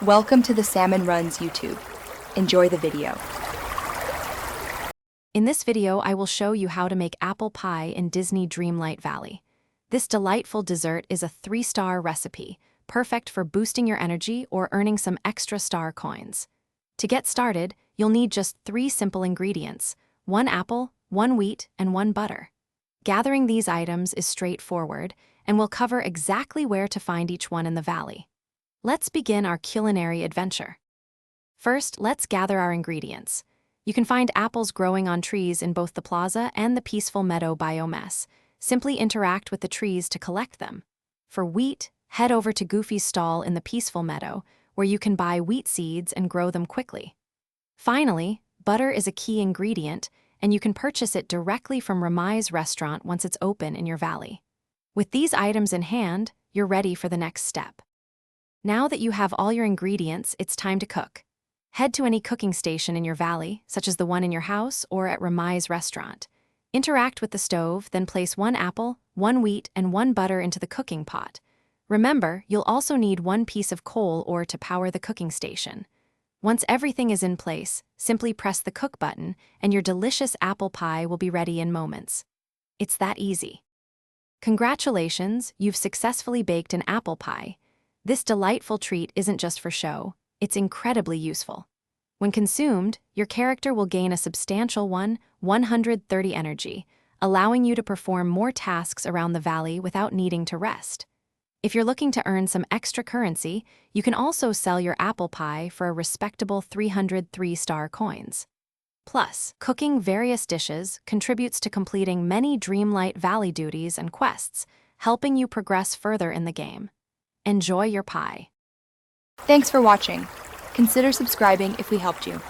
Welcome to the Salmon Runs YouTube. Enjoy the video. In this video, I will show you how to make apple pie in Disney Dreamlight Valley. This delightful dessert is a 3-star recipe, perfect for boosting your energy or earning some extra star coins. To get started, you'll need just 3 simple ingredients: 1 apple, 1 wheat, and 1 butter. Gathering these items is straightforward, and we'll cover exactly where to find each one in the valley. Let's begin our culinary adventure. First, let's gather our ingredients. You can find apples growing on trees in both the plaza and the peaceful meadow biomes. Simply interact with the trees to collect them. For wheat, head over to Goofy's stall in the peaceful meadow, where you can buy wheat seeds and grow them quickly. Finally, butter is a key ingredient, and you can purchase it directly from Ramai's restaurant once it's open in your valley. With these items in hand, you're ready for the next step. Now that you have all your ingredients, it's time to cook. Head to any cooking station in your valley, such as the one in your house or at Ramai's restaurant. Interact with the stove, then place 1 apple, 1 wheat, and 1 butter into the cooking pot. Remember, you'll also need 1 piece of coal ore to power the cooking station. Once everything is in place, simply press the cook button, and your delicious apple pie will be ready in moments. It's that easy. Congratulations, you've successfully baked an apple pie. This delightful treat isn't just for show, it's incredibly useful. When consumed, your character will gain a substantial 130 energy, allowing you to perform more tasks around the valley without needing to rest. If you're looking to earn some extra currency, you can also sell your apple pie for a respectable 303-star coins. Plus, cooking various dishes contributes to completing many Dreamlight Valley duties and quests, helping you progress further in the game. Enjoy your pie. Thanks for watching. Consider subscribing if we helped you.